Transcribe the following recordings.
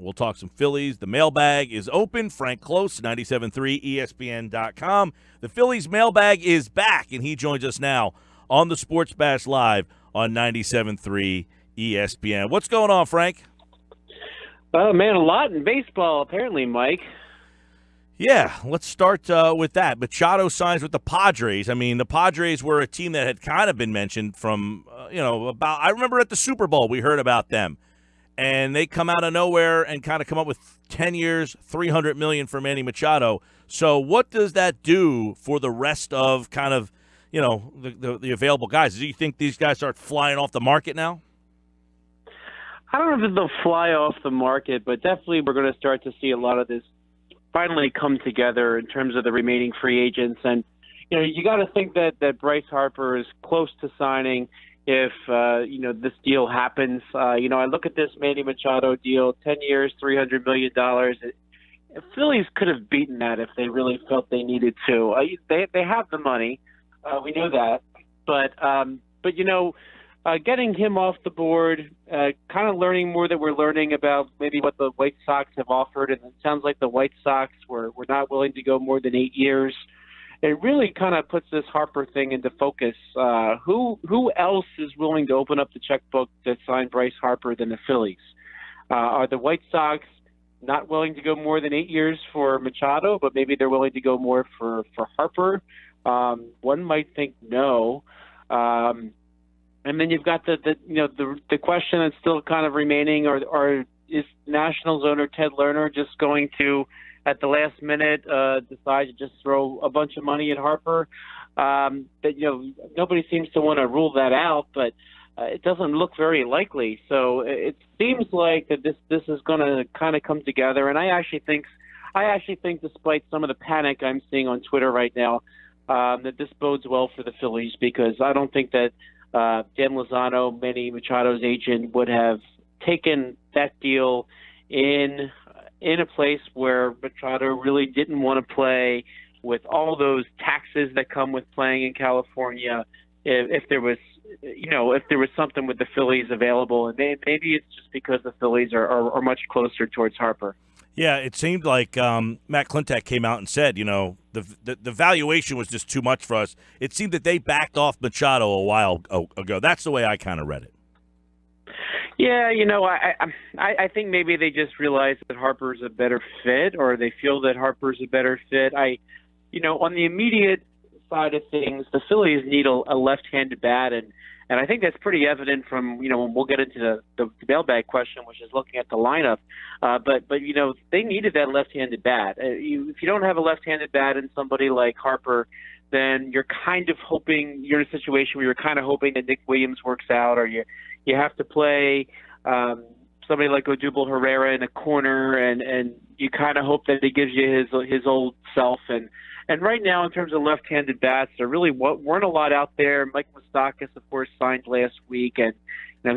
We'll talk some Phillies. The mailbag is open. Frank Klose, 97.3 ESPN.com. The Phillies mailbag is back, and he joins us now on the Sports Bash Live on 97.3 ESPN. What's going on, Frank? Oh, man, a lot in baseball, apparently, Mike. Yeah, let's start with that. Machado signs with the Padres. I mean, the Padres were a team that had kind of been mentioned from, about – I remember at the Super Bowl we heard about them. And they come out of nowhere and kind of come up with 10 years, $300 million for Manny Machado. So what does that do for the rest of kind of, the available guys? Do you think these guys start flying off the market now? I don't know if they'll fly off the market, but definitely we're going to start to see a lot of this finally come together in terms of the remaining free agents. And, you got to think that Bryce Harper is close to signing if, this deal happens. I look at this Manny Machado deal, 10 years, $300 million. Phillies could have beaten that if they really felt they needed to. They have the money. We know that. But getting him off the board, kind of learning more that we're learning about maybe what the White Sox have offered, and it sounds like the White Sox were not willing to go more than 8 years. It really kind of puts this Harper thing into focus. Who else is willing to open up the checkbook to sign Bryce Harper than the Phillies? Are the White Sox not willing to go more than 8 years for Machado, but maybe they're willing to go more for Harper? One might think no. And then you've got the question that's still kind of remaining: is Nationals owner Ted Lerner just going to, at the last minute, decide to just throw a bunch of money at Harper? Nobody seems to want to rule that out, but it doesn't look very likely. So it seems like that this is going to kind of come together. And I actually think, despite some of the panic I'm seeing on Twitter right now, that this bodes well for the Phillies, because I don't think that Dan Lozano, Manny Machado's agent, would have taken that deal in a place where Machado really didn't want to play, with all those taxes that come with playing in California. If there was something with the Phillies available, and maybe it's just because the Phillies are much closer towards Harper. Yeah, it seemed like Matt Klentak came out and said, the valuation was just too much for us. It seemed that they backed off Machado a while ago. That's the way I kind of read it. Yeah, I think maybe they just realized that Harper's a better fit, or they feel that Harper's a better fit. On the immediate side of things, the Phillies need a left-handed bat, and I think that's pretty evident from, when we'll get into the mailbag question, which is looking at the lineup. But they needed that left-handed bat. If you don't have a left-handed bat and somebody like Harper, then you're kind of hoping, you're in a situation where you're kind of hoping that Nick Williams works out, or you have to play somebody like Odubel Herrera in a corner, and you kind of hope that he gives you his old self. And right now, in terms of left-handed bats, there really weren't a lot out there. Mike Moustakas, of course, signed last week, and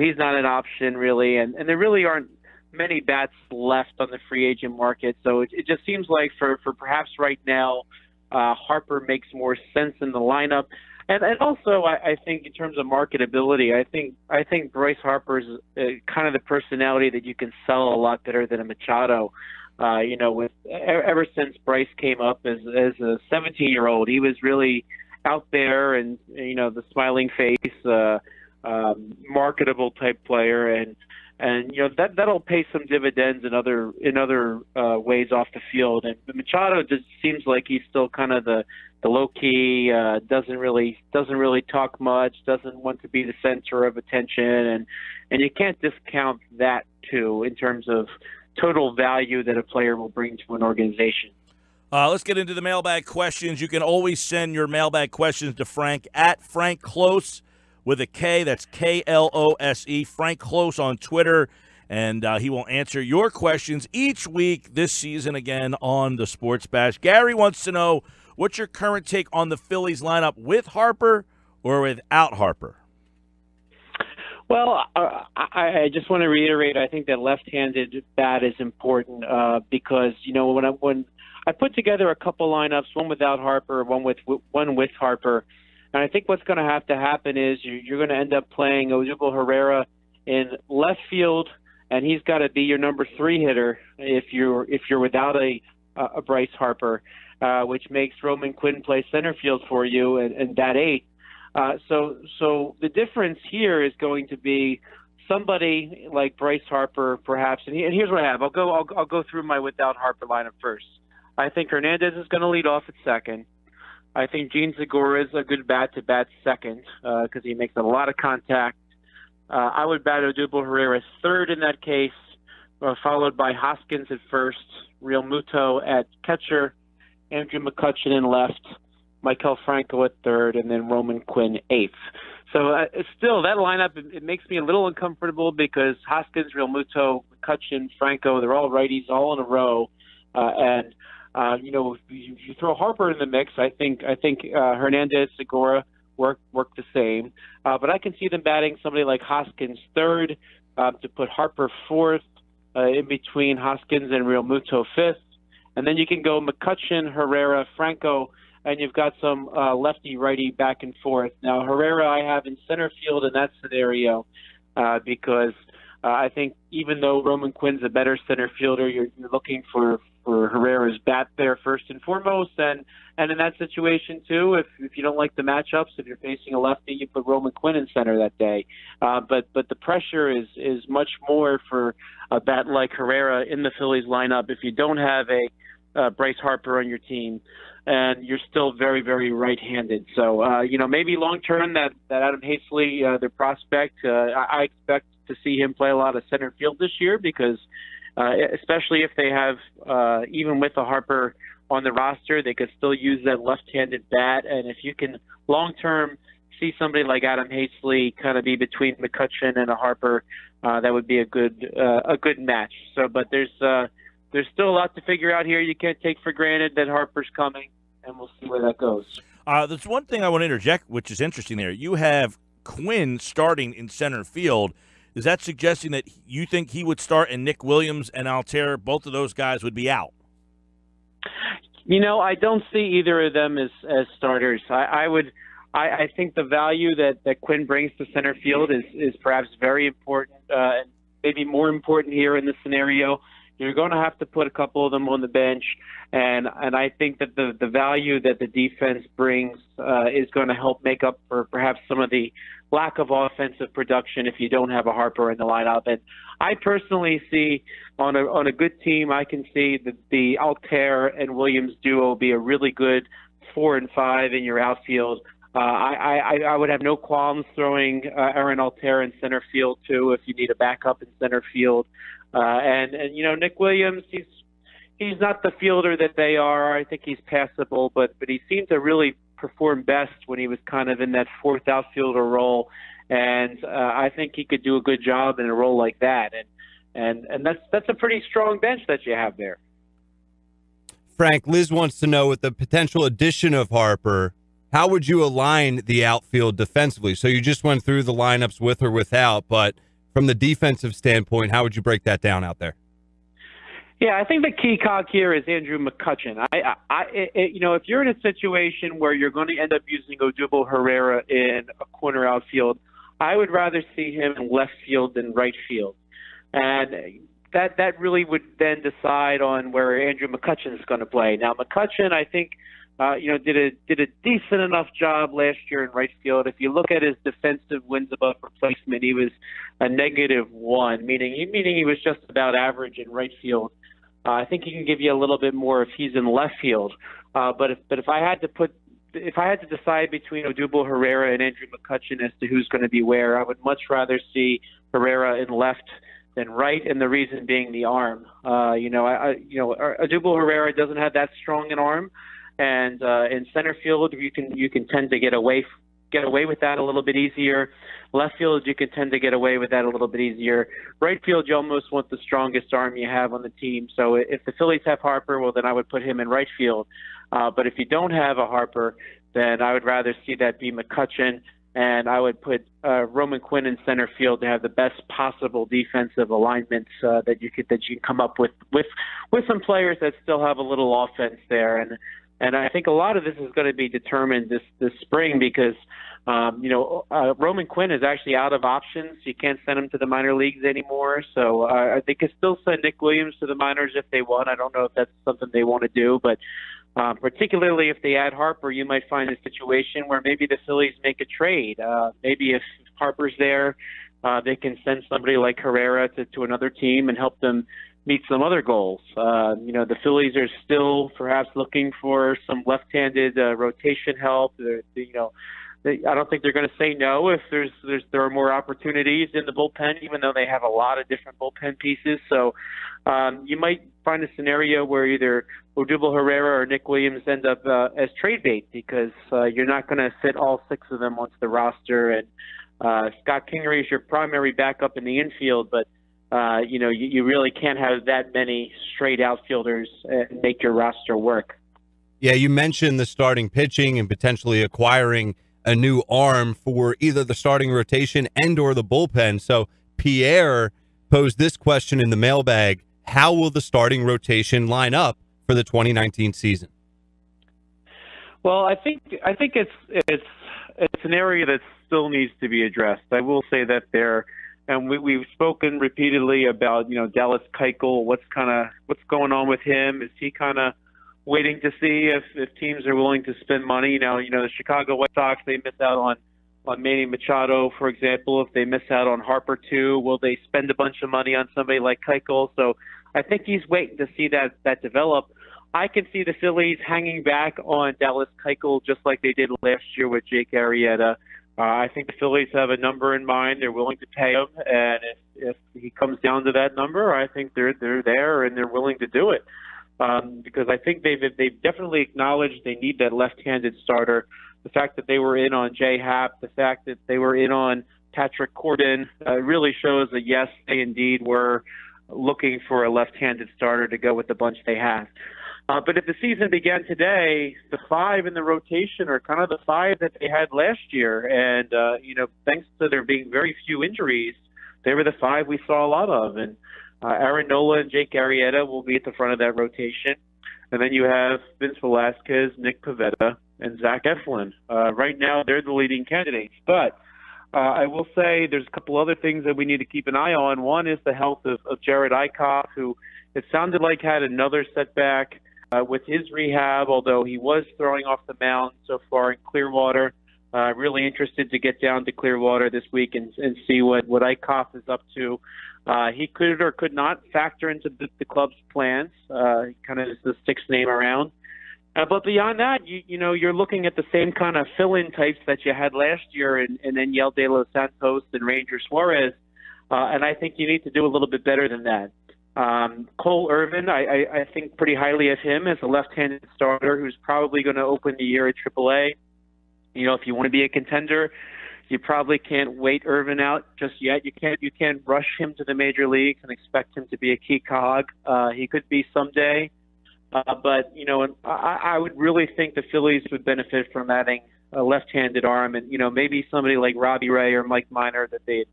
he's not an option really. And there really aren't many bats left on the free agent market. So it just seems like for perhaps right now, Harper makes more sense in the lineup. And also, I think in terms of marketability, I think Bryce Harper's kind of the personality that you can sell a lot better than a Machado. With ever since Bryce came up as a 17-year-old, he was really out there, and the smiling face, marketable type player, and that'll pay some dividends in other ways off the field. And Machado just seems like he's still kind of the low key, doesn't really talk much, doesn't want to be the center of attention, and you can't discount that too in terms of total value that a player will bring to an organization. Let's get into the mailbag questions. You can always send your mailbag questions to Frank at Frank Klose with a K. That's Klose. Frank Klose on Twitter, and he will answer your questions each week this season again on the Sports Bash. Gary wants to know, what's your current take on the Phillies lineup with Harper or without Harper? Well, I just want to reiterate, I think that left-handed bat is important because, when I put together a couple lineups, one without Harper, one with Harper, and I think what's going to happen is you're going to end up playing Odubel Herrera in left field and he's got to be your number 3 hitter if you're without a Bryce Harper, which makes Roman Quinn play center field for you and bat 8. So the difference here is going to be somebody like Bryce Harper, perhaps. And here's what I have. I'll go through my without Harper lineup first. I think Hernandez is going to lead off at second. I think Gene Segura is a good bat to bat second because he makes a lot of contact. I would bat Odubel Herrera third in that case, followed by Hoskins at first, Real Muto at catcher, Andrew McCutchen in left, Maikel Franco at third, and then Roman Quinn eighth. So still, that lineup, it makes me a little uncomfortable because Hoskins, Real Muto, McCutchen, Franco, they're all righties all in a row. If you throw Harper in the mix, I think Hernandez, Segura work the same. But I can see them batting somebody like Hoskins third, to put Harper fourth, in between Hoskins and Real Muto fifth. And then you can go McCutchen, Herrera, Franco, and you've got some lefty-righty back and forth. Now, Herrera I have in center field in that scenario because I think even though Roman Quinn's a better center fielder, you're looking for Herrera's bat there first and foremost. And in that situation, too, if you don't like the matchups, if you're facing a lefty, you put Roman Quinn in center that day. But the pressure is much more for a bat like Herrera in the Phillies lineup if you don't have a Bryce Harper on your team and you're still very, very right-handed. So, maybe long-term that Adam Hazley, their prospect, I expect to see him play a lot of center field this year because especially if they have, even with a Harper on the roster, they could still use that left-handed bat. And if you can long-term see somebody like Adam Hazley kind of be between McCutchen and a Harper, that would be a good match. So, but there's still a lot to figure out here. You can't take for granted that Harper's coming, and we'll see where that goes. There's one thing I want to interject, which is interesting there. You have Quinn starting in center field. Is that suggesting that you think he would start and Nick Williams and Altair, both of those guys would be out? I don't see either of them as starters. I think the value that Quinn brings to center field is perhaps very important, and maybe more important here in this scenario. You're going to have to put a couple of them on the bench, and I think that the value that the defense brings is going to help make up for perhaps some of the lack of offensive production if you don't have a Harper in the lineup. And I personally see on a good team, I can see the Altair and Williams duo be a really good 4 and 5 in your outfield. I would have no qualms throwing Aaron Altair in center field too if you need a backup in center field. And Nick Williams, he's not the fielder that they are. I think he's passable, but he seemed to really perform best when he was kind of in that fourth outfielder role, and I think he could do a good job in a role like that. And that's a pretty strong bench that you have there. Frank, Liz wants to know, with the potential addition of Harper, how would you align the outfield defensively? So you just went through the lineups with or without, but from the defensive standpoint, how would you break that down out there? Yeah, I think the key cog here is Andrew McCutchen. If you're in a situation where you're going to end up using Odubel Herrera in a corner outfield, I would rather see him in left field than right field. And that really would then decide on where Andrew McCutchen is going to play. Now, McCutchen, I think, did a decent enough job last year in right field. If you look at his defensive wins above replacement, he was a -1, meaning he was just about average in right field. I think he can give you a little bit more if he's in left field. But if I had to decide between Odubel Herrera and Andrew McCutchen as to who's going to be where, I would much rather see Herrera in left than right, and the reason being the arm. Odubel Herrera doesn't have that strong an arm, and in center field you can tend to get away with that a little bit easier. Left field, you can tend to get away with that a little bit easier. Right field, you almost want the strongest arm you have on the team. So if the Phillies have Harper, well, then I would put him in right field. But if you don't have a Harper, then I would rather see that be McCutchen, and I would put Roman Quinn in center field to have the best possible defensive alignments that you can come up with some players that still have a little offense there. And And I think a lot of this is going to be determined this spring because, Roman Quinn is actually out of options. You can't send him to the minor leagues anymore. So they could still send Nick Williams to the minors if they want. I don't know if that's something they want to do, but particularly if they add Harper, you might find a situation where maybe the Phillies make a trade. Maybe if Harper's there, they can send somebody like Herrera to another team and help them meet some other goals. The Phillies are still perhaps looking for some left-handed rotation help. I don't think they're going to say no if there are more opportunities in the bullpen, even though they have a lot of different bullpen pieces. So you might find a scenario where either Odubel Herrera or Nick Williams end up as trade bait because you're not going to fit all 6 of them onto the roster. And Scott Kingery is your primary backup in the infield, but you really can't have that many straight outfielders and make your roster work. Yeah, you mentioned the starting pitching and potentially acquiring a new arm for either the starting rotation and or the bullpen. So Pierre posed this question in the mailbag: how will the starting rotation line up for the 2019 season? Well, I think it's an area that still needs to be addressed. I will say that and we've spoken repeatedly about Dallas Keuchel. What's going on with him? Is he kind of waiting to see if teams are willing to spend money? The Chicago White Sox, they miss out on Manny Machado, for example. If they miss out on Harper too, will they spend a bunch of money on somebody like Keuchel? So I think he's waiting to see that develop. I can see the Phillies hanging back on Dallas Keuchel just like they did last year with Jake Arrieta. I think the Phillies have a number in mind. They're willing to pay him, and if he comes down to that number, I think they're there and they're willing to do it. Because I think they've definitely acknowledged they need that left-handed starter. The fact that they were in on Jay Happ, the fact that they were in on Patrick Corden, really shows that yes, they indeed were looking for a left-handed starter to go with the bunch they have. But if the season began today, the 5 in the rotation are kind of the 5 that they had last year, and thanks to there being very few injuries, they were the 5 we saw a lot of, and Aaron Nola and Jake Arrieta will be at the front of that rotation. And then you have Vince Velasquez, Nick Pivetta, and Zach Eflin. Right now, they're the leading candidates. But I will say there's a couple other things that we need to keep an eye on. One is the health of Jared Eichhoff, who it sounded like had another setback with his rehab, although he was throwing off the mound so far in Clearwater. Really interested to get down to Clearwater this week and see what Eichhoff is up to. He could or could not factor into the club's plans. Kind of is the sixth name around. But beyond that, you're looking at the same kind of fill-in types that you had last year in Daniel De Los Santos and Ranger Suarez. And I think you need to do a little bit better than that. Cole Irvin, I think pretty highly of him as a left-handed starter who's probably going to open the year at AAA. If you want to be a contender, you probably can't wait Irvin out just yet. You can't rush him to the major leagues and expect him to be a key cog. He could be someday. But I would really think the Phillies would benefit from adding a left-handed arm, and maybe somebody like Robbie Ray or Mike Minor that they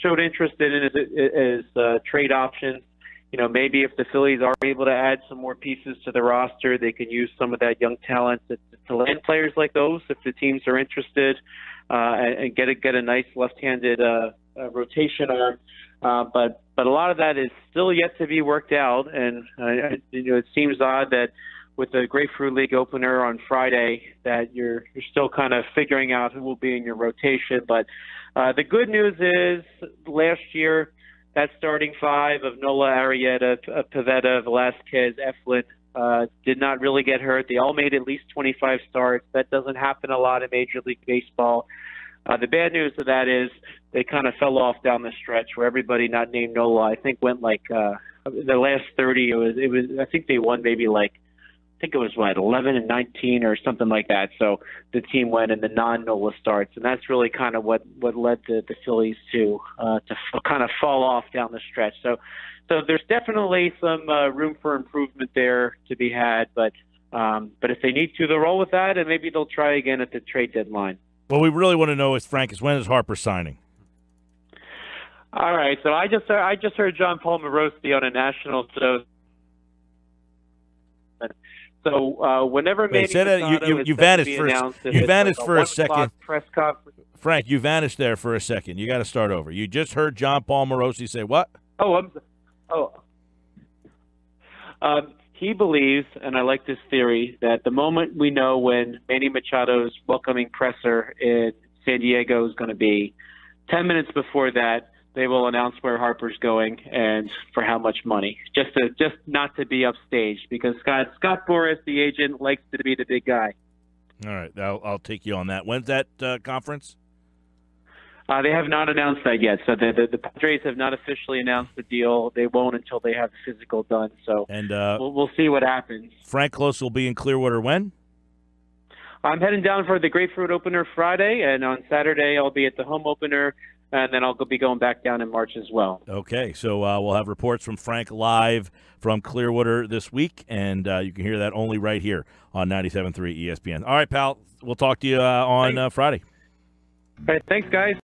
showed interest in as trade options. Maybe if the Phillies are able to add some more pieces to the roster, they can use some of that young talent to land players like those if the teams are interested, and get a nice left-handed rotation arm. But a lot of that is still yet to be worked out, and it seems odd that with the Grapefruit League opener on Friday that you're still kind of figuring out who will be in your rotation. But the good news is last year that starting 5 of Nola, Arrieta, Pivetta, Velasquez, Eflin did not really get hurt. They all made at least 25 starts. That doesn't happen a lot in Major League Baseball. The bad news of that is they kind of fell off down the stretch where everybody not named Nola, I think, went like the last 30. It was I think they won maybe like, I think it was 11 and 19 or something like that. So the team went in the non-Nola starts, and that's really kind of what led the Phillies to kind of fall off down the stretch. So there's definitely some room for improvement there to be had, but if they need to, they'll roll with that, and maybe they'll try again at the trade deadline. What we really want to know is, Frank, when is Harper signing? All right, so I just heard John Paul Morosi on a national show So whenever Manny say that Machado you vanished for you vanished for a 1 o'clock second. press conference. Frank, you vanished there for a second. You got to start over. You just heard John Paul Morosi say what? He believes, and I like this theory, that the moment we know when Manny Machado's welcoming presser in San Diego is going to be, 10 minutes before that, they will announce where Harper's going and for how much money, just not to be upstaged, because Scott Boras, the agent, likes to be the big guy. All right, I'll take you on that. When's that conference? They have not announced that yet. So the Padres have not officially announced the deal. They won't until they have the physical done. So we'll see what happens. Frank Klose will be in Clearwater when? I'm heading down for the Grapefruit Opener Friday, and on Saturday I'll be at the home opener, and then I'll be going back down in March as well. Okay, so we'll have reports from Frank live from Clearwater this week, and you can hear that only right here on 97.3 ESPN. All right, pal, we'll talk to you on Friday. All right, thanks, guys.